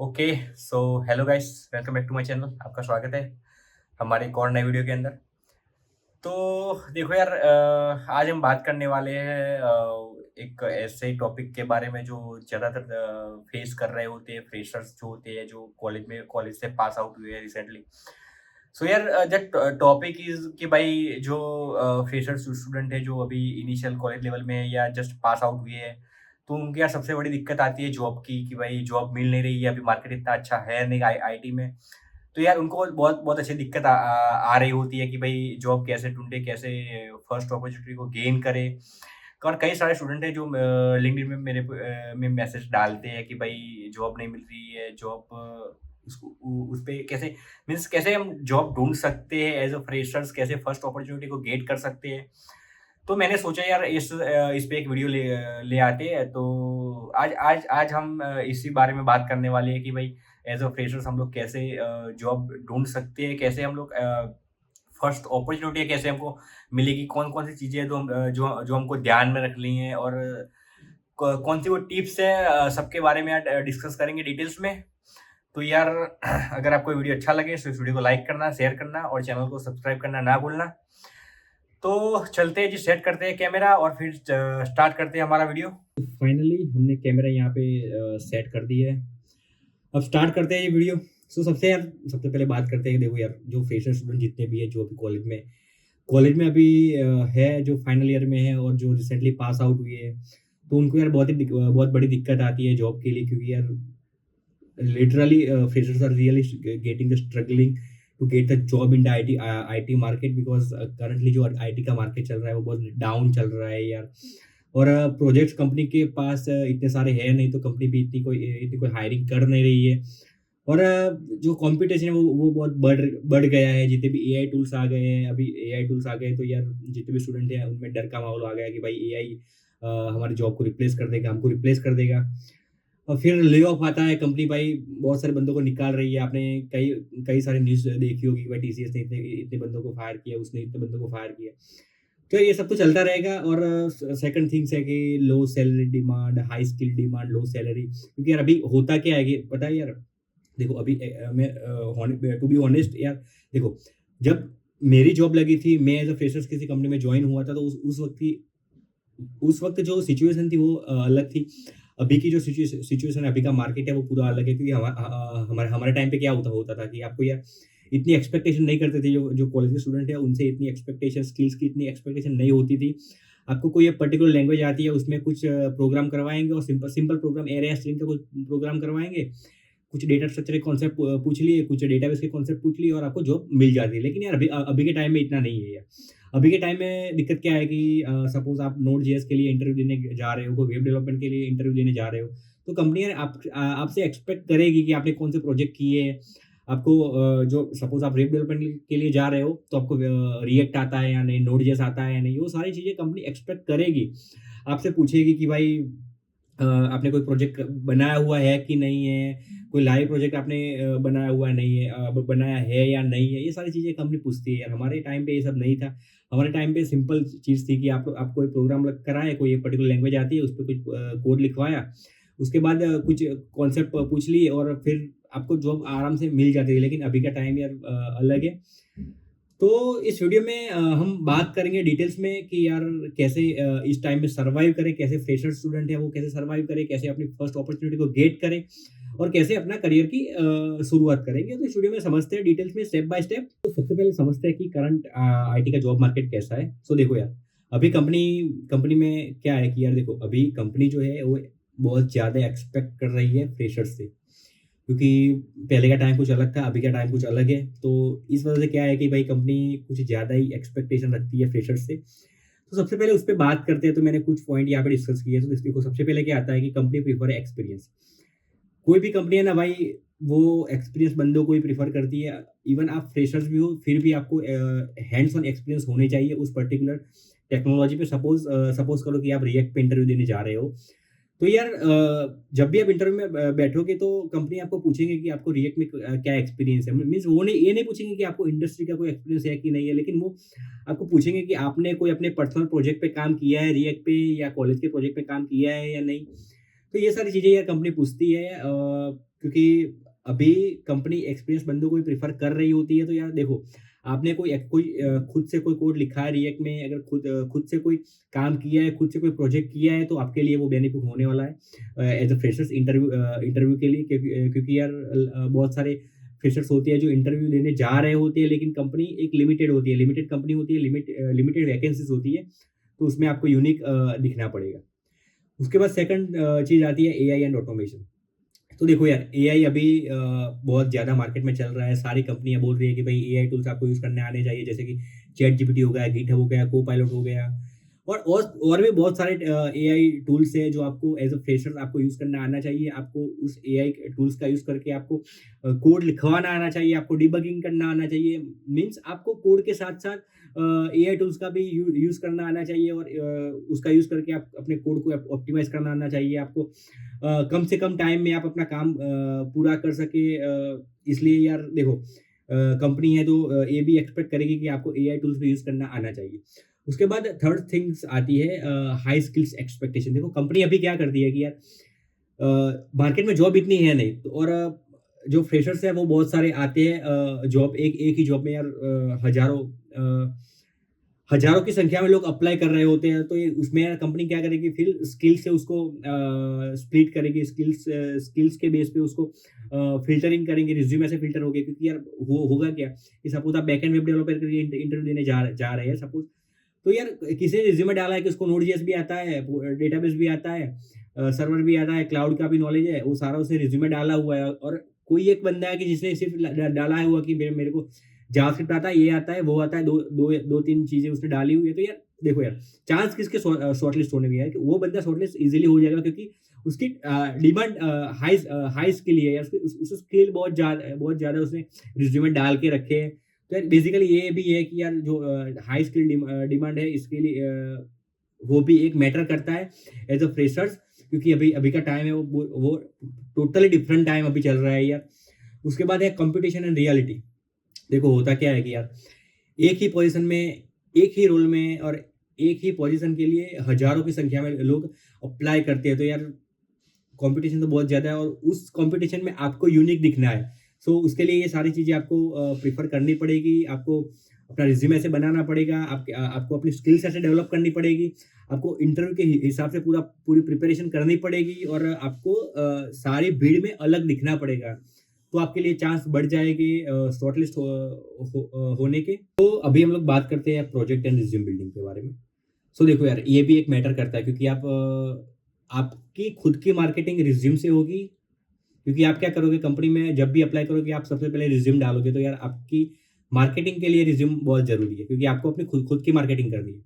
Okay. So hello guys, welcome back to my channel. आपका स्वागत है हमारे एक और नए वीडियो के अंदर। तो देखो यार, आज हम बात करने वाले हैं एक ऐसे टॉपिक के बारे में जो ज़्यादातर फेस कर रहे होते हैं फ्रेशर्स जो होते हैं, जो कॉलेज से पास आउट हुए हैं रिसेंटली। सो यार, द टॉपिक इज़ कि भाई जो फ्रेशर्स स्टूडेंट है जो अभी इनिशियल कॉलेज लेवल में है या जस्ट पास आउट हुए हैं, तो उनके यहाँ सबसे बड़ी दिक्कत आती है जॉब की कि भाई जॉब मिल नहीं रही है, अभी मार्केट इतना अच्छा है नहीं आईटी में। तो यार उनको बहुत बहुत अच्छी दिक्कत आ रही होती है कि भाई जॉब कैसे ढूँढे, कैसे फर्स्ट अपॉर्चुनिटी को गेन करें। और कई सारे स्टूडेंट हैं जो लिंक्डइन में में मैसेज डालते हैं कि भाई जॉब नहीं मिल रही है, जॉब उसको उस पे कैसे मीन्स कैसे हम जॉब ढूँढ सकते हैं एज़ अ फ्रेशर्स, कैसे फर्स्ट अपॉर्चुनिटी को गेट कर सकते हैं। तो मैंने सोचा यार इस पे एक वीडियो ले आते हैं। तो आज आज आज हम इसी बारे में बात करने वाले हैं कि भाई एज़ अ फ्रेशर्स हम लोग कैसे जॉब ढूँढ सकते हैं, कैसे हम लोग फर्स्ट अपॉर्च्युनिटी कैसे हमको मिलेगी, कौन-कौन सी चीज़ें हैं जो हमको ध्यान में रखनी है, और क कौन-सी वो टिप्स हैं, सबके बारे में आज डिस्कस करेंगे डिटेल्स में। तो यार अगर आपको ये वीडियो अच्छा लगे तो इस वीडियो को लाइक करना, शेयर करना और चैनल को सब्सक्राइब करना ना भूलना। तो चलते हैं जी, सेट करते हैं कैमरा और फिर स्टार्ट करते हैं हमारा वीडियो। फाइनली हमने कैमरा यहाँ पे सेट कर दिया है। अब स्टार्ट करते हैं ये वीडियो। सबसे पहले बात करते हैं। देखो यार, जो फ्रेशर स्टूडेंट जितने भी हैं जो अभी कॉलेज में अभी है, जो फाइनल ईयर में है और जो रिसेंटली पास आउट हुए हैं, तो उनको यार बहुत बड़ी दिक्कत आती है जॉब के लिए, क्योंकि यार literally freshers are really getting the struggling to get a job in the IT market, because currently जो IT का मार्केट चल रहा है वो बहुत डाउन चल रहा है यार। और प्रोजेक्ट्स कंपनी के पास इतने सारे हैं नहीं, तो कंपनी भी इतनी कोई हायरिंग कर नहीं रही है। और जो कंपटीशन है वो बहुत बढ़ गया है। जितने भी एआई टूल्स आ गए हैं, अभी एआई टूल्स आ गए, तो यार जितने भी स्टूडेंट हैं उनमें डर का माहौल आ गया कि भाई एआई हमारी जॉब को रिप्लेस कर देगा, हमको रिप्लेस कर देगा। और फिर ले ऑफ आता है, कंपनी भाई बहुत सारे बंदों को निकाल रही है। आपने कई कई सारी न्यूज़ देखी होगी कि भाई टीसीएस ने इतने इतने बंदों को फायर किया, उसने इतने बंदों को फायर किया। तो ये सब तो चलता रहेगा। और सेकंड थिंग्स है कि लो salary demand, high skill demand, लो सैलरी। क्योंकि यार अभी होता क्या है कि पता है यार, देखो अभी मैं टू बी ऑनेस्ट यार, देखो जब मेरी जॉब लगी थी, मैं एज़ अ फ्रेशर्स किसी कंपनी में जॉइन हुआ था, तो उस वक़्त जो सिचुएशन थी वो अलग थी। अभी की जो सिचुएशन है, अभी का मार्केट है वो पूरा अलग है, क्योंकि हमारे टाइम पे क्या होता होता था कि आपको यार इतनी एक्सपेक्टेशन नहीं करते थे। जो कॉलेज के स्टूडेंट है उनसे इतनी एक्सपेक्टेशन, स्किल्स की इतनी एक्सपेक्टेशन नहीं होती थी। आपको कोई एक पर्टिकुलर लैंग्वेज आती है, उसमें कुछ प्रोग्राम करवाएँगे और सिंपल सिंपल प्रोग्राम, एरे या स्ट्रिंग का कुछ प्रोग्राम करवाएँगे। कुछ डेटा स्ट्रक्चर के कॉन्सेप्ट पूछ लिए, कुछ डेटाबेस के कॉन्सेप्ट पूछ लिए और आपको जॉब मिल जाती है। लेकिन यार अभी के टाइम में इतना नहीं है यार। अभी के टाइम में दिक्कत क्या है कि सपोज़ आप नोड जेएस के लिए इंटरव्यू देने जा रहे हो, कोई वेब डेवलपमेंट के लिए इंटरव्यू देने जा रहे हो, तो कंपनी यार आपसे एक्सपेक्ट करेगी कि आपने कौन से प्रोजेक्ट किए हैं। आपको जो सपोज़ आप वेब डेवलपमेंट के लिए जा रहे हो, तो आपको रिएक्ट आता है या नहीं, नोड जेएस आता है या नहीं, वो सारी चीज़ें कंपनी एक्सपेक्ट करेगी। आपसे पूछेगी कि भाई आपने कोई प्रोजेक्ट बनाया हुआ है कि नहीं है, कोई लाइव प्रोजेक्ट आपने बनाया हुआ नहीं है, बनाया है या नहीं है, ये सारी चीज़ें कंपनी पूछती है यार। हमारे टाइम पे ये सब नहीं था। हमारे टाइम पे सिंपल चीज़ थी कि आपको एक प्रोग्राम कराया, कोई एक पर्टिकुलर लैंग्वेज आती है, उस पे कुछ कोड लिखवाया, उसके बाद कुछ कॉन्सेप्ट पूछ लिए और फिर आपको जॉब आराम से मिल जाती है। लेकिन अभी का टाइम यार अलग है। तो इस वीडियो में हम बात करेंगे डिटेल्स में कि यार कैसे इस टाइम में सर्वाइव करें, कैसे फ्रेशर स्टूडेंट है वो कैसे सर्वाइव करें, कैसे अपनी फर्स्ट अपॉर्चुनिटी को गेट करें और कैसे अपना करियर की शुरुआत करेंगे। तो इस वीडियो में समझते हैं डिटेल्स में, स्टेप बाय स्टेप। तो सबसे पहले समझते हैं कि करंट आईटी का जॉब मार्केट कैसा है। सो देखो यार, अभी कंपनी कंपनी में क्या है कि यार देखो, अभी कंपनी जो है वो बहुत ज़्यादा एक्सपेक्ट कर रही है फ्रेशर्स से, क्योंकि पहले का टाइम कुछ अलग था, अभी का टाइम कुछ अलग है। तो इस वजह से क्या है कि भाई कंपनी कुछ ज़्यादा ही एक्सपेक्टेशन रखती है फ्रेशर्स से। तो सबसे पहले उस पे बात करते हैं। तो मैंने कुछ पॉइंट यहाँ पे डिस्कस किए। तो देखो, सबसे पहले क्या आता है कि कंपनी प्रेफर एक्सपीरियंस। कोई भी कंपनी है ना भाई, वो एक्सपीरियंस बंदों को ही प्रेफर करती है। इवन आप फ्रेशर्स भी हो, फिर भी आपको हैंड्स ऑन एक्सपीरियंस होने चाहिए उस पर्टिकुलर टेक्नोलॉजी पे। सपोज करो कि आप रिएक्ट पे इंटरव्यू देने जा रहे हो, तो यार जब भी आप इंटरव्यू में बैठोगे तो कंपनी आपको पूछेंगे कि आपको रिएक्ट में क्या एक्सपीरियंस है। मीन्स वो नहीं, ये नहीं पूछेंगे कि आपको इंडस्ट्री का कोई एक्सपीरियंस है कि नहीं है, लेकिन वो आपको पूछेंगे कि आपने कोई अपने पर्सनल प्रोजेक्ट पे काम किया है रिएक्ट पे, या कॉलेज के प्रोजेक्ट पे काम किया है या नहीं। तो ये सारी चीज़ें यार कंपनी पूछती है, क्योंकि अभी कंपनी एक्सपीरियंस बंदों को ही प्रेफ़र कर रही होती है। तो यार देखो, आपने खुद से कोई कोड लिखा है रिएक्ट में, अगर खुद से कोई काम किया है, खुद से कोई प्रोजेक्ट किया है, तो आपके लिए वो बेनिफिट होने वाला है एज़ अ फ्रेशर्स इंटरव्यू के लिए, क्योंकि यार बहुत सारे फ्रेशर्स होते हैं जो इंटरव्यू देने जा रहे होते हैं, लेकिन कंपनी एक लिमिटेड होती है, लिमिटेड कंपनी होती है, लिमिटेड वैकेंसीज़ होती है, तो उसमें आपको यूनिक दिखना पड़ेगा। उसके बाद सेकंड चीज़ आती है एआई एंड ऑटोमेशन। तो देखो यार, एआई अभी बहुत ज़्यादा मार्केट में चल रहा है, सारी कंपनियाँ बोल रही है कि भाई एआई टूल्स आपको यूज़ करने आने चाहिए, जैसे कि चैटजीपीटी हो गया, गिटहब हो गया, कोपायलट हो गया, और भी बहुत सारे एआई टूल्स हैं जो आपको एज़ अ फ्रेशर आपको यूज़ करना आना चाहिए। आपको उस एआई टूल्स का यूज़ करके आपको कोड लिखवाना आना चाहिए, आपको डिबगिंग करना आना चाहिए। मीन्स आपको कोड के साथ-साथ एआई टूल्स का भी यूज़ करना आना चाहिए, और उसका यूज़ करके आप अपने कोड को ऑप्टिमाइज़ करना आना चाहिए आपको। कम से कम टाइम में आप अपना काम पूरा कर सके, इसलिए यार देखो, कंपनी है तो ये भी एक्सपेक्ट करेगी कि आपको एआई टूल्स भी यूज़ करना आना चाहिए। उसके बाद थर्ड थिंग्स आती है हाई स्किल्स एक्सपेक्टेशन। देखो कंपनी अभी क्या करती है कि यार मार्केट में जॉब इतनी है नहीं, तो और जो फ्रेशर्स हैं वो बहुत सारे आते हैं, जॉब एक एक ही जॉब में यार हज़ारों की संख्या में लोग अप्लाई कर रहे होते हैं, तो ये उसमें यार कंपनी क्या करेगी, फिर स्किल से उसको स्प्लिट करेगी, स्किल्स के बेस पे उसको फ़िल्टरिंग करेंगे, रिज़्यूमे से फ़िल्टर होगे, क्योंकि यार वो होगा क्या कि सपोज़ आप बैकएंड वेब डेवलपर के लिए इंटरव्यू देने जा रहे हैं सपोज़, तो यार किसी ने रिज़्यूमे डाला है कि उसको नोड.जेएस भी आता है, डेटाबेस भी आता है, सर्वर भी आता है, क्लाउड का भी नॉलेज है, वो सारा उसने रिज़्यूमे डाला हुआ है, और कोई एक बंदा है कि जिसने सिर्फ़ डाला है हुआ कि मेरे को जावास्क्रिप्ट आता है, ये आता है, वो आता है, 2-3 चीज़ें उसने डाली हुई है। तो यार देखो यार, चांस किसके शॉर्टलिस्ट होने के है कि वो बंदा शॉर्टलिस्ट ईज़िली हो जाएगा, क्योंकि उसकी डिमांड हाई स्किल ही है यार, उसकी स्किल बहुत ज़्यादा उसने रिज़्यूमे डाल के रखे हैं। तो यार बेसिकली ये भी है कि यार जो हाई स्किल डिमांड है, इसके लिए वो भी एक मैटर करता है एज़ अ फ्रेशर्स, क्योंकि अभी अभी का टाइम है, वो टोटली डिफरेंट टाइम अभी चल रहा है यार। उसके बाद है कॉम्पिटिशन एंड रियलिटी। देखो होता क्या है कि यार एक ही पोजीशन में, एक ही रोल में और एक ही पोजीशन के लिए हज़ारों की संख्या में लोग अप्लाई करते हैं, तो यार कॉम्पिटिशन तो बहुत ज़्यादा है, और उस कॉम्पिटिशन में आपको यूनिक दिखना है। सो उसके लिए ये सारी चीज़ें आपको प्रेफ़र करनी पड़ेगी, आपको अपना रिज़्यूमे ऐसे बनाना पड़ेगा, आपको अपनी स्किल्स ऐसे डेवलप करनी पड़ेगी, आपको इंटरव्यू के हिसाब से पूरी प्रिपरेशन करनी पड़ेगी, और आपको सारी भीड़ में अलग दिखना पड़ेगा। तो आपके लिए चांस बढ़ जाएँगे शॉर्टलिस्ट होने के। तो अभी हम लोग बात करते हैं प्रोजेक्ट एंड रिज़्यूम बिल्डिंग के बारे में। सो देखो यार, ये भी एक मैटर करता है, क्योंकि आपकी खुद की मार्केटिंग रिज़्यूम से होगी, क्योंकि आप क्या करोगे कंपनी में जब भी अप्लाई करोगे, आप सबसे पहले रिज़्यूम डालोगे, तो यार आपकी मार्केटिंग के लिए रिज़्यूम बहुत ज़रूरी है, क्योंकि आपको अपनी खुद खुद की मार्केटिंग करनी है।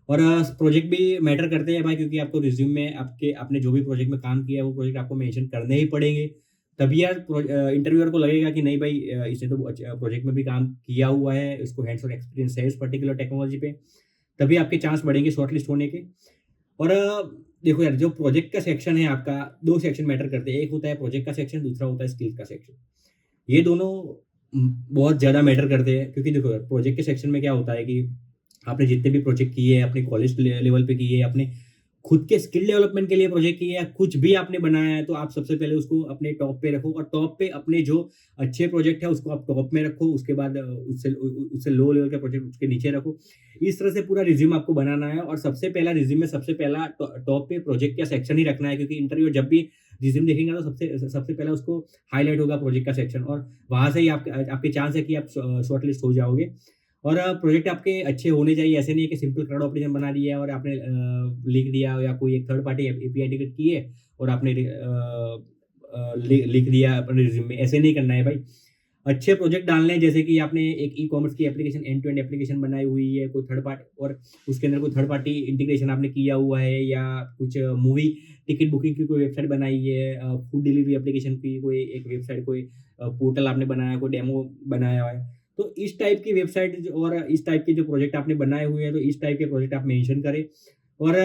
और प्रोजेक्ट भी मैटर करते हैं भाई, क्योंकि आपको रिज़्यूम में आपने जो भी प्रोजेक्ट में काम किया है, वो प्रोजेक्ट आपको मेंशन करने ही पड़ेंगे। तभी यार इंटरव्यूअर को लगेगा कि नहीं भाई, इसने तो प्रोजेक्ट में भी काम किया हुआ है, इसको हैंड्स ऑन एक्सपीरियंस है इस पर्टिकुलर टेक्नोलॉजी पे, तभी आपके चांस बढ़ेंगे शॉर्टलिस्ट होने के। और देखो यार, जो प्रोजेक्ट का सेक्शन है आपका, 2 सेक्शन मैटर करते हैं। एक होता है प्रोजेक्ट का सेक्शन, दूसरा होता है स्किल्स का सेक्शन। ये दोनों बहुत ज़्यादा मैटर करते हैं, क्योंकि देखो यार, प्रोजेक्ट के सेक्शन में क्या होता है कि आपने जितने भी प्रोजेक्ट किए हैं, अपने कॉलेज लेवल पे किए, अपने खुद के स्किल डेवलपमेंट के लिए प्रोजेक्ट किए, या कुछ भी आपने बनाया है, तो आप सबसे पहले उसको अपने टॉप पे रखो, और टॉप पे अपने जो अच्छे प्रोजेक्ट है उसको आप टॉप में रखो। उसके बाद उससे लो लेवल के प्रोजेक्ट उसके नीचे रखो। इस तरह से पूरा रिज्यूम आपको बनाना है, और सबसे पहला रिज्यूम में सबसे पहला टॉप पे प्रोजेक्ट का सेक्शन ही रखना है, क्योंकि इंटरव्यू जब भी रिज्यूम देखेंगे तो सबसे पहले उसको हाईलाइट होगा प्रोजेक्ट का सेक्शन, और वहां से ही आपके चांस है कि आप शॉर्टलिस्ट हो जाओगे। और प्रोजेक्ट आपके अच्छे होने चाहिए, ऐसे नहीं है कि सिंपल क्राउड ऑपरेशन बना दिया है और आपने लिख दिया, या कोई एक थर्ड पार्टी एपीआई इंटीग्रेट की है और आपने लिख दिया अपने रिज्यूम में। ऐसे नहीं करना है भाई। अच्छे प्रोजेक्ट डालने हैं, जैसे कि आपने एक ई-कॉमर्स की application, end to end application बनाई हुई है, कोई थर्ड पार्टी, और उसके अंदर कोई थर्ड पार्टी इंटीग्रेशन आपने किया हुआ है, या कुछ मूवी टिकट बुकिंग की कोई वेबसाइट बनाई है, फूड डिलीवरी एप्लीकेशन की कोई एक वेबसाइट, कोई पोर्टल आपने बनाया, कोई डेमो बनाया हुआ है। तो इस टाइप की वेबसाइट और इस टाइप के जो प्रोजेक्ट आपने बनाए हुए हैं, तो इस टाइप के प्रोजेक्ट आप मेंशन करें, और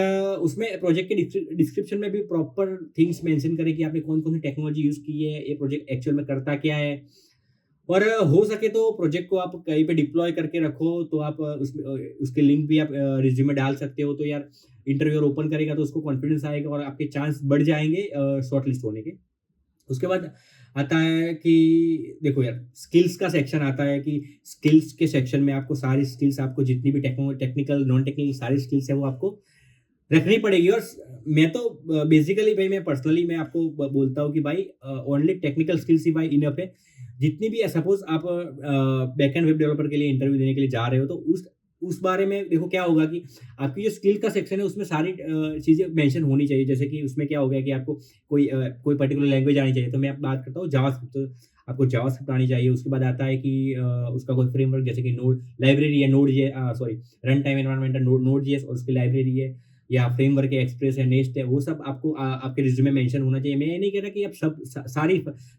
उसमें प्रोजेक्ट के डिस्क्रिप्शन में भी प्रॉपर थिंग्स मेंशन करें कि आपने कौन-कौन सी टेक्नोलॉजी यूज़ की है, ये प्रोजेक्ट एक्चुअल में करता क्या है। और हो सके तो प्रोजेक्ट को आप कहीं पे डिप्लॉय करके रखो, तो आप उसके लिंक भी आप रिज्यूम में डाल सकते हो, तो यार इंटरव्यूअर ओपन करेगा तो उसको कॉन्फिडेंस आएगा, और आपके चांस बढ़ जाएँगे शॉर्टलिस्ट होने के। उसके बाद आता है कि देखो यार, स्किल्स का सेक्शन आता है कि स्किल्स के सेक्शन में आपको सारी स्किल्स, आपको जितनी भी टेक्निकल, नॉन टेक्निकल सारी स्किल्स है वो आपको रखनी पड़ेगी। और मैं तो बेसिकली भाई, मैं पर्सनली मैं आपको बोलता हूँ कि भाई ओनली टेक्निकल स्किल्स ही भाई इनफ है। जितनी भी सपोज आप बैकएंड वेब डेवलपर के लिए इंटरव्यू देने के लिए जा रहे हो, तो उस बारे में देखो क्या होगा कि आपकी जो स्किल का सेक्शन है उसमें सारी चीज़ें मेंशन होनी चाहिए। जैसे कि उसमें क्या हो गया कि आपको कोई पर्टिकुलर लैंग्वेज आनी चाहिए, तो मैं बात करता हूँ जावास्क्रिप्ट। तो आपको जावास्क्रिप्ट आनी चाहिए। उसके बाद आता है कि उसका कोई फ्रेमवर्क, जैसे कि नोड लाइब्रेरी है, नोड जे सॉरी रन टाइम एनवायरनमेंट है नोड जेएस, और उसकी लाइब्रेरी है, या फ्रेमवर्क है, एक्सप्रेस है, नेस्ट है, वो सब आपको आपके रिज्यूमे में मेंशन होना चाहिए। मैं ये नहीं कह रहा कि आप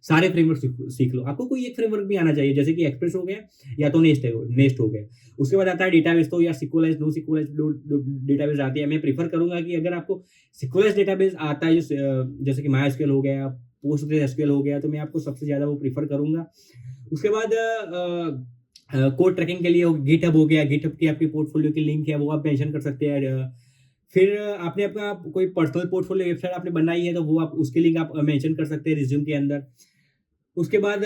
सारे फ्रेमवर्क सीख लो। आपको कोई एक फ्रेमवर्क भी आना चाहिए, जैसे कि एक्सप्रेस हो गया या तो नेस्ट हो गया। उसके बाद आता है डेटाबेस, तो या सिक्वलाइज नो सिक्वलाइज डेटाबेस आती है। मैं प्रीफर करूंगा कि अगर आपको सिक्वलाइज डेटाबेस आता है, जैसे कि मायस्क्यूएल हो गया, पोस्टग्रेसक्यूएल हो गया, तो मैं आपको सबसे ज्यादा वो प्रीफर करूंगा। उसके बाद कोड ट्रैकिंग के लिए गिटहब हो गया। गिटहब की आपकी पोर्टफोलियो की लिंक है, वो आप मेंशन कर सकते हैं। फिर आपने अपना कोई पर्सनल पोर्टफोलियो वेबसाइट आपने बनाई है, तो वो आप उसकी लिंक आप मेंशन कर सकते हैं रिज्यूम के अंदर। उसके बाद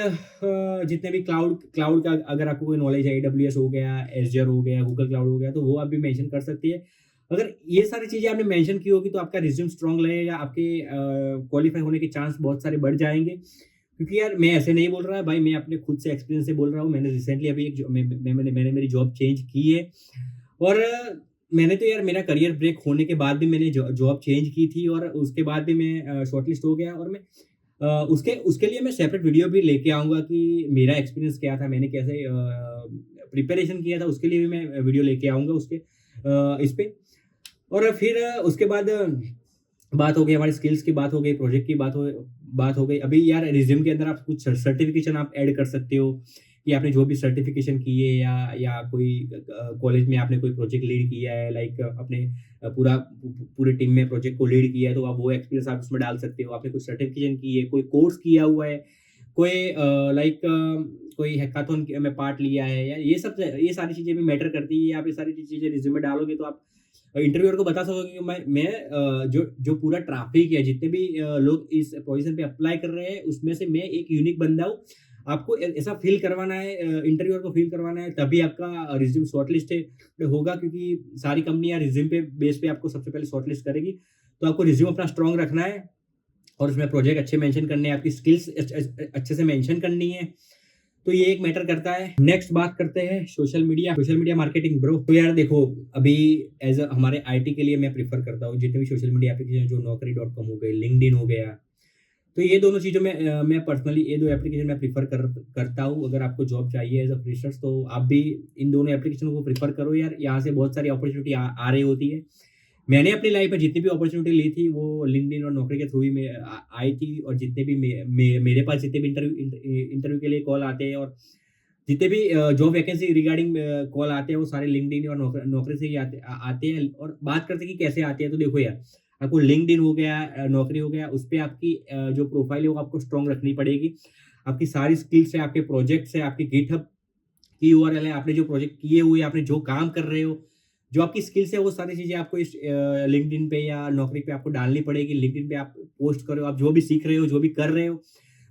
जितने भी क्लाउड का अगर आपको कोई नॉलेज है, एडब्ल्यूएस हो गया, एज़्योर हो गया, गूगल क्लाउड हो गया, तो वो आप भी मेंशन कर सकती है। अगर ये सारी चीज़ें आपने मेंशन की होगी, तो आपका रिज्यूम स्ट्रॉन्ग लगेगा, आपके क्वालीफाई होने के चांस बहुत सारे बढ़ जाएँगे। क्योंकि यार मैं ऐसे नहीं बोल रहा भाई, मैं अपने खुद से एक्सपीरियंस से बोल रहा हूँ। मैंने रिसेंटली अभी एक जो मैंने मेरी जॉब चेंज की है, और मैंने तो यार मेरा करियर ब्रेक होने के बाद भी मैंने जॉब चेंज की थी, और उसके बाद भी मैं शॉर्टलिस्ट हो गया। और मैं उसके उसके लिए मैं सेपरेट वीडियो भी लेके आऊँगा कि मेरा एक्सपीरियंस क्या था, मैंने कैसे प्रिपरेशन किया था, उसके लिए भी मैं वीडियो लेके आऊँगा उसके इस पे। और फिर उसके बाद बात हो गई हमारी स्किल्स की, बात हो गई प्रोजेक्ट की, बात हो गई। अभी यार रिज्यूम के अंदर आप कुछ सर्टिफिकेशन आप ऐड कर सकते हो कि आपने जो भी सर्टिफिकेशन की है, या कोई कॉलेज में आपने कोई प्रोजेक्ट लीड किया है, लाइक अपने पूरे टीम में प्रोजेक्ट को लीड किया है, तो आप वो एक्सपीरियंस आप उसमें डाल सकते हो। आपने कुछ सर्टिफिकेशन की है, कोई कोर्स किया हुआ है, कोई लाइक कोई हैकाथॉन में पार्ट लिया है, या ये सारी चीज़ें भी मैटर करती है। आप ये सारी चीज़ें रिज्यूम में डालोगे, तो आप इंटरव्यूअर को बता सकोगे कि मैं जो पूरा ट्रैफिक है, जितने भी लोग इस पोजीशन पे अप्लाई कर रहे हैं, उसमें से मैं एक यूनिक बंदा हूँ। आपको ऐसा फील करवाना है, इंटरव्यूअर को फील करवाना है, तभी आपका रिज्यूम शॉर्टलिस्ट होगा। क्योंकि सारी कंपनियां रिज्यूम पे बेस पे आपको सबसे पहले शॉर्टलिस्ट करेगी। तो आपको रिज्यूम अपना स्ट्रांग रखना है, और उसमें प्रोजेक्ट अच्छे मेंशन करने हैं, आपकी स्किल्स अच्छे से मेंशन करनी है। तो ये एक मैटर करता है। नेक्स्ट बात करते हैं सोशल मीडिया मार्केटिंग ब्रो। तो यार देखो, अभी एज हमारे आईटी के लिए मैं प्रेफर करता हूँ जितने भी सोशल मीडिया एप्लीकेशन, जो naukri.com हो गए, लिंक्डइन हो गया, तो ये दोनों चीज़ों में मैं पर्सनली ये दो एप्लीकेशन मैं प्रेफर करता हूँ। अगर आपको जॉब चाहिए एज अ फ्रेशर्स, तो आप भी इन दोनों एप्लीकेशन को प्रेफर करो यार। यहाँ से बहुत सारी अपॉर्चुनिटी आ रही होती है। मैंने अपनी लाइफ में जितनी भी अपॉर्चुनिटी ली थी, वो लिंक्डइन और नौकरी के थ्रू ही आई थी। और जितने भी मेरे पास जितने भी इंटरव्यू के लिए कॉल आते हैं, और जितने भी जॉब वैकेंसी रिगार्डिंग कॉल आते हैं, वो सारे लिंक्डइन और नौकरी से ही आते हैं। और बात करते हैं कि कैसे आते हैं, तो देखो यार, आपको लिंक्डइन हो गया, नौकरी हो गया, उस पे आपकी जो प्रोफाइल है वो आपको स्ट्रॉन्ग रखनी पड़ेगी। आपकी सारी स्किल्स है, आपके प्रोजेक्ट्स है, आपकी गिटहब की यूआरएल है, आपने जो प्रोजेक्ट किए हुए, आपने जो काम कर रहे हो, जो आपकी स्किल्स है, वो सारी चीज़ें आपको इस लिंक्डइन पे या नौकरी पे आपको डालनी पड़ेगी। लिंक्डइन पे आप पोस्ट करो, आप जो भी सीख रहे हो, जो भी कर रहे हो,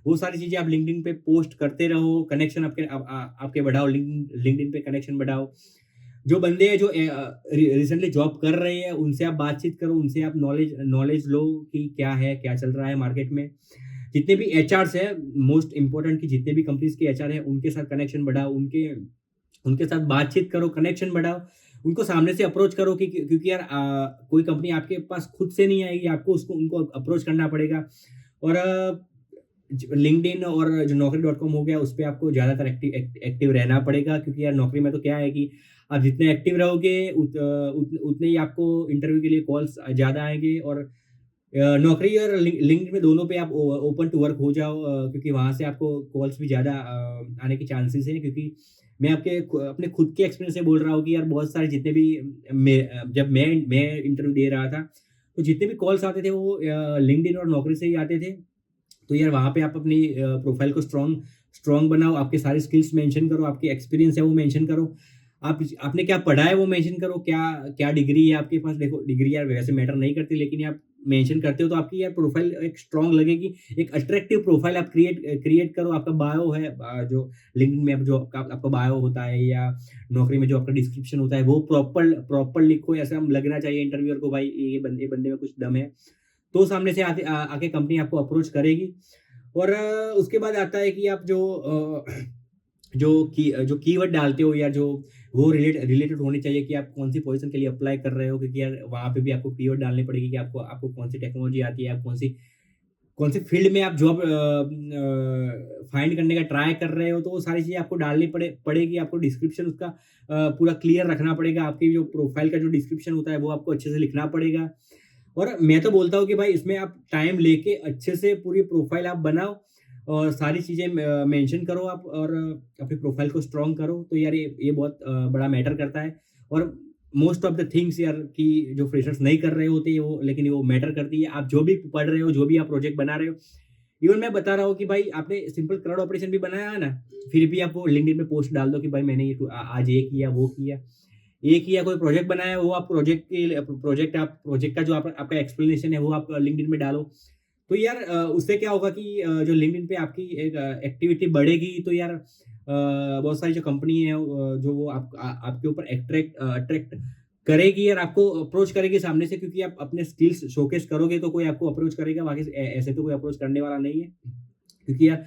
वो सारी चीज़ें आप लिंक्डइन पे पोस्ट करते रहो। कनेक्शन आपके बढ़ाओ, लिंक्डइन पे कनेक्शन बढ़ाओ। जो बंदे हैं जो रिसेंटली जॉब कर रहे हैं, उनसे आप बातचीत करो, उनसे आप नॉलेज लो कि क्या है, क्या चल रहा है मार्केट में। जितने भी एचआर्स हैं, मोस्ट इम्पोर्टेंट कि जितने भी कंपनीज के एचआर हैं, उनके साथ कनेक्शन बढ़ाओ, उनके साथ बातचीत करो, कनेक्शन बढ़ाओ। उनको सामने से अप्रोच करो कि क्योंकि यार कोई कंपनी आपके पास खुद से नहीं आएगी, आपको उनको अप्रोच करना पड़ेगा। और लिंक्डइन और जो naukri.com हो गया, उस पे आपको ज़्यादातर एक्टिव रहना पड़ेगा। क्योंकि यार नौकरी में तो क्या है कि आप जितने एक्टिव रहोगे, उतने ही आपको इंटरव्यू के लिए कॉल्स ज़्यादा आएँगे। और नौकरी और लिंक्डइन में दोनों पे आप ओपन टू वर्क हो जाओ, क्योंकि वहाँ से आपको कॉल्स भी ज़्यादा आने के चांसेस हैं। क्योंकि मैं अपने खुद के एक्सपीरियंस से बोल रहा हूँ कि यार बहुत सारे जितने भी जब मैं इंटरव्यू दे रहा था, तो जितने भी कॉल्स आते थे, वो लिंक्डइन और नौकरी से ही आते थे। तो यार वहाँ पे आप अपनी प्रोफाइल को स्ट्रॉन्ग बनाओ, आपके सारे स्किल्स मेंशन करो, आपके एक्सपीरियंस है वो मेंशन करो। आपने क्या पढ़ा है वो मेंशन करो, क्या डिग्री है आपके पास। देखो डिग्री यार वैसे मैटर नहीं करती, लेकिन आप मेंशन करते हो तो आपकी यार प्रोफाइल एक स्ट्रांग लगेगी, एक अट्रैक्टिव प्रोफाइल आप क्रिएट करो। आपका बायो है, जो लिंक्डइन में जो आपका बायो होता है या नौकरी में जो आपका डिस्क्रिप्शन होता है वो प्रॉपर लिखो। ऐसा हम लगना चाहिए इंटरव्यूअर को, भाई ये बंदे में कुछ दम है, तो सामने से आके कंपनी आपको अप्रोच करेगी। और उसके बाद आता है कि आप जो कीवर्ड डालते हो या जो वो रिलेटेड होने चाहिए कि आप कौन सी पोजीशन के लिए अप्लाई कर रहे हो, क्योंकि यार वहाँ पे भी आपको कीवर्ड डालनी पड़ेगी कि आपको आपको कौन सी टेक्नोलॉजी आती है, आप कौन सी फील्ड में आप जॉब फाइंड करने का ट्राई कर रहे हो। तो वो सारी चीज़ें आपको डालनी पड़ेगी। आपको डिस्क्रिप्शन उसका पूरा क्लियर रखना पड़ेगा। आपकी जो प्रोफाइल का जो डिस्क्रिप्शन होता है वो आपको अच्छे से लिखना पड़ेगा। और मैं तो बोलता हूँ कि भाई इसमें आप टाइम लेके अच्छे से पूरी प्रोफाइल आप बनाओ और सारी चीज़ें मेंशन करो आप, और अपनी प्रोफाइल को स्ट्रॉन्ग करो। तो यार ये बहुत बड़ा मैटर करता है। और मोस्ट ऑफ द थिंग्स यार कि जो फ्रेशर्स नहीं कर रहे होते वो, लेकिन वो मैटर करती है। आप जो भी पढ़ रहे हो, जो भी आप प्रोजेक्ट बना रहे हो, इवन मैं बता रहा हूँ कि भाई आपने सिंपल क्राउड ऑपरेशन भी बनाया है ना, फिर भी आप वो लिंक्डइन में पोस्ट डाल दो कि भाई मैंने आज ये किया वो किया। एक ही या कोई प्रोजेक्ट बनाया, वो आप प्रोजेक्ट का जो आपका एक्सप्लेनेशन है वो आप लिंक्डइन में डालो। तो यार उससे क्या होगा कि जो लिंक्डइन पे आपकी एक एक्टिविटी बढ़ेगी। तो यार बहुत सारी जो कंपनी है जो वो आपके ऊपर अट्रैक्ट करेगी और आपको अप्रोच करेगी सामने से, क्योंकि आप अपने स्किल्स शोकेस करोगे तो कोई आपको अप्रोच करेगा। बाकी ऐसे तो कोई अप्रोच करने वाला नहीं है, क्योंकि यार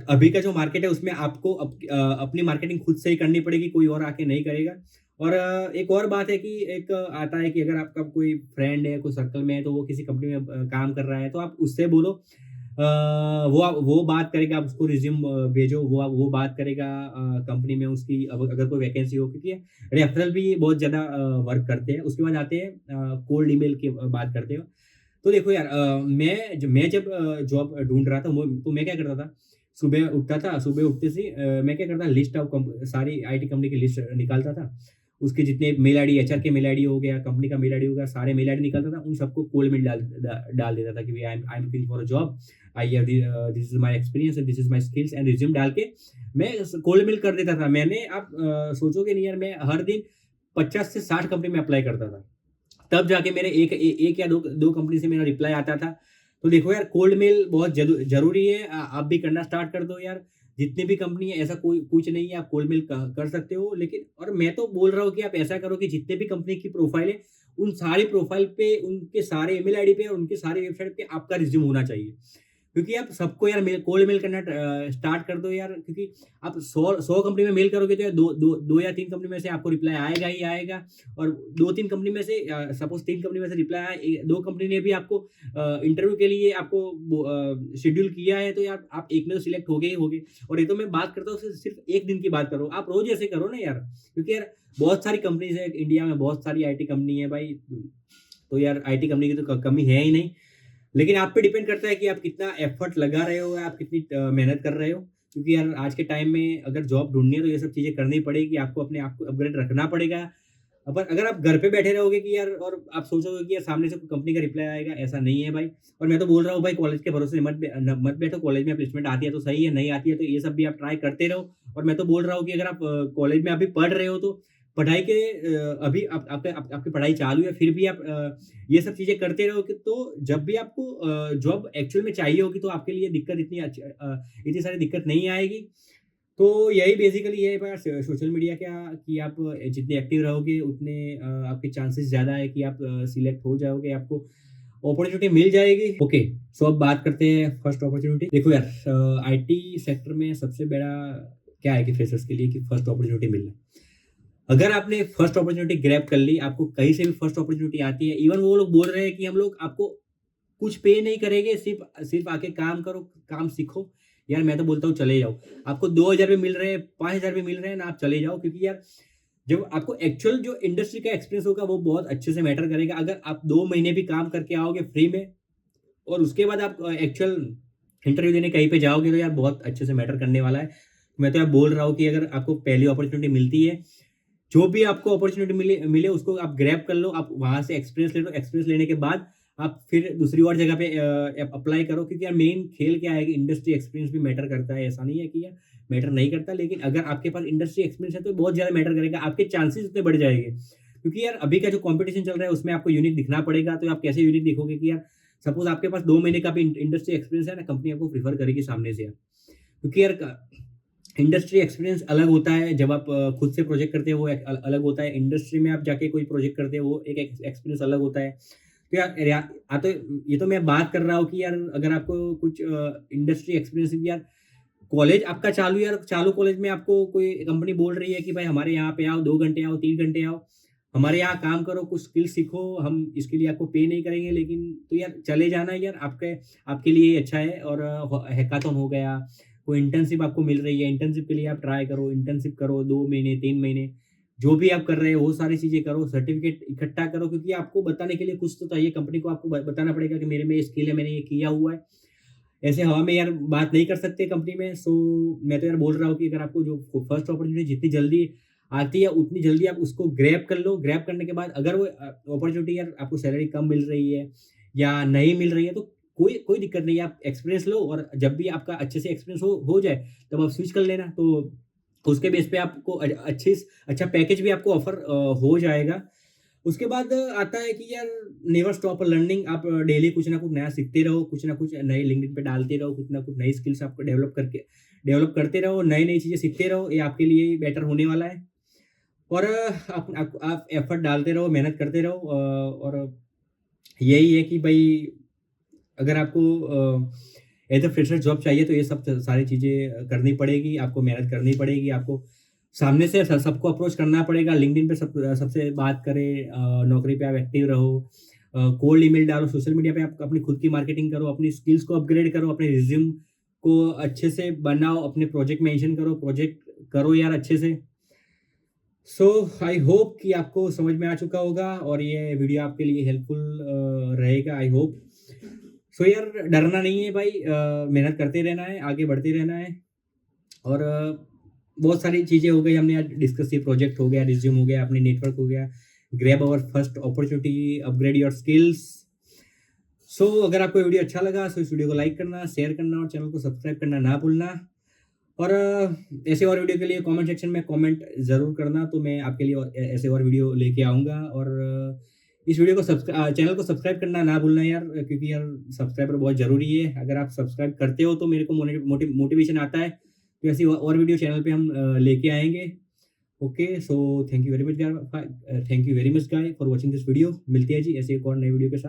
अभी का जो मार्केट है उसमें आपको अपनी मार्केटिंग खुद से ही करनी पड़ेगी, कोई और आके नहीं करेगा। और एक और बात है कि एक आता है कि अगर आपका कोई फ्रेंड है, कोई सर्कल में है, तो वो किसी कंपनी में काम कर रहा है, तो आप उससे बोलो। वो बात करेगा, आप उसको रिज्यूम भेजो, वो बात करेगा कंपनी में उसकी, अगर कोई वैकेंसी हो, क्योंकि रेफरल भी बहुत ज़्यादा वर्क करते हैं। उसके बाद आते हैं कोल्ड ईमेल की बात करते हो। तो देखो यार मैं जब जॉब ढूंढ रहा था तो मैं क्या करता था, सुबह उठता था, सुबह उठते से मैं क्या करता, लिस्ट ऑफ सारी आईटी कंपनी की लिस्ट निकालता था। उसके जितने मेल आईडी, एचआर के मेल आईडी हो गया, कंपनी का मेल आईडी हो गया, सारे मेल आईडी निकालता था, उन सबको कोल्ड मेल डाल देता था कि I am looking for a job, I have this is my experience and this is my skills and resume डाल के मैं कोल्ड मेल कर देता था। मैंने आप सोचोगे नहीं यार, मैं हर दिन 50 से 60 कंपनी में अप्लाई करता था, तब जाके मेरे एक या दो कंपनी से मेरा रिप्लाई आता था। तो देखो यार कोल्ड मेल बहुत जरूरी है। आप भी करना स्टार्ट कर दो यार। जितनी भी कंपनी है, ऐसा कोई कुछ नहीं है, आप कोल्ड मेल कर सकते हो। लेकिन और मैं तो बोल रहा हूँ कि आप ऐसा करो कि जितने भी कंपनी की प्रोफाइल है, उन सारी प्रोफाइल पे उनके सारे ईमेल आईडी पे और उनके सारे वेबसाइट पे आपका रिज्यूम होना चाहिए। क्योंकि आप सबको यार कोल्ड मेल करना स्टार्ट कर दो यार, क्योंकि आप 100 कंपनी में मेल करोगे तो यार दो या 3 कंपनी में से आपको रिप्लाई आएगा ही आएगा। और 2-3 कंपनी में से सपोज 3 कंपनी में से रिप्लाई आया, 2 कंपनी ने भी आपको इंटरव्यू के लिए आपको शेड्यूल किया है, तो यार आप एक में तो सिलेक्ट हो गए ही होगे। और ये तो मैं बात करता हूँ सिर्फ एक दिन की बात करो, आप रोज ऐसे करो ना यार, क्योंकि यार बहुत सारी कंपनीज है इंडिया में, बहुत सारी आईटी कंपनी है भाई। तो यार आईटी कंपनी की तो कमी है ही नहीं, लेकिन आप पे डिपेंड करता है कि आप कितना एफर्ट लगा रहे हो या आप कितनी मेहनत कर रहे हो। क्योंकि यार आज के टाइम में अगर जॉब ढूँढनी है तो ये सब चीज़ें करनी पड़ेगी, आपको अपने आप को अपग्रेड रखना पड़ेगा। पर अगर आप घर पे बैठे रहोगे कि यार, और आप सोचोगे कि यार सामने से कंपनी का रिप्लाई आएगा, ऐसा नहीं है भाई। और मैं तो बोल रहा हूँ भाई, कॉलेज के भरोसे मत बैठो। कॉलेज में प्लेसमेंट आती है तो सही है, नहीं आती है तो ये सब भी आप ट्राई करते रहो। और मैं तो बोल रहा हूँ कि अगर आप कॉलेज में अभी पढ़ रहे हो तो पढ़ाई के अभी आपकी पढ़ाई चालू है, फिर भी आप ये सब चीज़ें करते रहो कि तो जब भी आपको जॉब एक्चुअल में चाहिए होगी तो आपके लिए दिक्कत इतनी सारी दिक्कत नहीं आएगी। तो यही बेसिकली है यार सोशल मीडिया क्या, कि आप जितने एक्टिव रहोगे उतने आपके चांसेस ज़्यादा है कि आप सिलेक्ट हो जाओगे, आपको अपॉर्चुनिटी मिल जाएगी। ओके, सो अब बात करते हैं फर्स्ट अपॉर्चुनिटी। देखो यार आईटी सेक्टर में सबसे बड़ा क्या है कि फ्रेशर्स के लिए कि फर्स्ट अपॉर्चुनिटी मिलना। अगर आपने फर्स्ट अपॉर्चुनिटी ग्रैब कर ली, आपको कहीं से भी फर्स्ट अपॉर्चुनिटी आती है, इवन वो लोग बोल रहे हैं कि हम लोग आपको कुछ पे नहीं करेंगे, सिर्फ आके काम करो, काम सीखो। यार मैं तो बोलता हूँ चले जाओ। आपको 2000 भी मिल रहे हैं, 5000 भी मिल रहे हैं ना, आप चले जाओ। क्योंकि यार जब आपको एक्चुअल जो इंडस्ट्री का एक्सपीरियंस होगा वो बहुत अच्छे से मैटर करेगा। अगर आप 2 महीने भी काम करके आओगे फ्री में और उसके बाद आप एक्चुअल इंटरव्यू देने कहीं पे जाओगे तो यार बहुत अच्छे से मैटर करने वाला है। मैं तो यार बोल रहा हूँ कि अगर आपको पहली अपॉर्चुनिटी मिलती है, जो भी आपको अपॉर्चुनिटी मिले मिले उसको आप ग्रैब कर लो। आप वहाँ से एक्सपीरियंस ले लो। एक्सपीरियंस लेने के बाद आप फिर दूसरी और जगह पे अप्लाई करो, क्योंकि यार मेन खेल क्या है कि इंडस्ट्री एक्सपीरियंस भी मैटर करता है। ऐसा नहीं है कि यार मैटर नहीं करता, लेकिन अगर आपके पास इंडस्ट्री एक्सपीरियंस है तो बहुत ज़्यादा मैटर करेगा, आपके चांसेस उतने बढ़ जाएँगे। क्योंकि यार अभी का जो कॉम्पिटिशन चल रहा है उसमें आपको यूनिक दिखना पड़ेगा, तो आप कैसे यूनिक दिखोगे कि यार सपोज़ आपके पास 2 महीने का भी इंडस्ट्री एक्सपीरियंस है ना, कंपनी आपको प्रेफ़र करेगी सामने से यार। क्योंकि यार क इंडस्ट्री एक्सपीरियंस अलग होता है, जब आप खुद से प्रोजेक्ट करते हो वो एक अलग होता है, इंडस्ट्री में आप जाके कोई प्रोजेक्ट करते हो वो एक एक्सपीरियंस अलग होता है। तो तो ये तो मैं बात कर रहा हूँ कि यार अगर आपको कुछ इंडस्ट्री एक्सपीरियंस भी यार कॉलेज आपका चालू यार चालू कॉलेज में आपको कोई कंपनी बोल रही है कि भाई हमारे यहाँ पे आओ, 2 घंटे आओ, 3 घंटे आओ, हमारे यहाँ काम करो, कुछ स्किल सीखो, हम इसके लिए आपको पे नहीं करेंगे, लेकिन तो यार चले जाना यार आपके आपके लिए ही अच्छा है। और हैकाथॉन हो गया, कोई इंटर्नशिप आपको मिल रही है, इंटर्नशिप के लिए आप ट्राई करो, इंटर्नशिप करो 2 महीने, 3 महीने, जो भी आप कर रहे हो वो सारी चीज़ें करो, सर्टिफ़िकेट इकट्ठा करो, क्योंकि आपको बताने के लिए कुछ तो चाहिए, कंपनी को आपको ब बताना पड़ेगा कि मेरे में ये स्किल है, मैंने ये किया हुआ है। ऐसे हवा में यार बात नहीं कर सकते कंपनी में। सो मैं तो यार बोल रहा हूँ कि अगर आपको जो फर्स्ट अपॉर्चुनिटी जितनी जल्दी आती है उतनी जल्दी आप उसको ग्रैब कर लो। ग्रैब करने के बाद अगर वो अपॉर्चुनिटी यार आपको सैलरी कम मिल रही है या नहीं मिल रही है, तो कोई कोई दिक्कत नहीं है, आप एक्सपीरियंस लो और जब भी आपका अच्छे से एक्सपीरियंस हो जाए तब आप स्विच कर लेना। तो उसके बेस पे आपको अच्छा पैकेज भी आपको ऑफर हो जाएगा। उसके बाद आता है कि यार नेवर स्टॉप लर्निंग। आप डेली कुछ ना कुछ नया सीखते रहो, कुछ ना कुछ नए लिंक्डइन पे डालते रहो, कुछ ना कुछ नई स्किल्स आपको डेवलप करते रहो, नई-नई चीज़ें सीखते रहो, ये आपके लिए ही बेटर होने वाला है। और आप एफर्ट डालते रहो, मेहनत करते रहो, और यही है कि भई अगर आपको एज़ अ फ्रेशर जॉब चाहिए तो ये सब सारी चीज़ें करनी पड़ेगी, आपको मेहनत करनी पड़ेगी, आपको सामने से सबको अप्रोच करना पड़ेगा, लिंक्डइन पे सबसे बात करें, नौकरी पे आप एक्टिव रहो, कोल्ड ईमेल डालो, सोशल मीडिया पे आप अपनी खुद की मार्केटिंग करो, अपनी स्किल्स को अपग्रेड करो, अपने रिज़्यूम को अच्छे से बनाओ, अपने प्रोजेक्ट मेंशन करो, प्रोजेक्ट करो यार अच्छे से। सो आई होप कि आपको समझ में आ चुका होगा और ये वीडियो आपके लिए हेल्पफुल रहेगा, आई होप। सो यार डरना नहीं है भाई, मेहनत करते रहना है, आगे बढ़ते रहना है। और बहुत सारी चीज़ें हो गई हमने आज डिस्कस की, प्रोजेक्ट हो गया, रिज्यूम हो गया, अपने नेटवर्क हो गया, grab our first opportunity, upgrade your skills. So अगर आपको वीडियो अच्छा लगा तो इस वीडियो को लाइक करना, शेयर करना और चैनल को सब्सक्राइब करना ना भूलना। और ऐसे और वीडियो के लिए कमेंट सेक्शन में कमेंट ज़रूर करना, तो मैं आपके लिए ऐसे और वीडियो लेके आऊँगा। और इस वीडियो को चैनल को सब्सक्राइब करना ना भूलना यार, क्योंकि यार सब्सक्राइबर बहुत ज़रूरी है। अगर आप सब्सक्राइब करते हो तो मेरे को मोटिवेशन आता है, तो ऐसी और वीडियो चैनल पे हम लेके आएँगे। Okay, so thank you very much guy for watching this video. मिलते हैं जी ऐसे एक और नई वीडियो के साथ।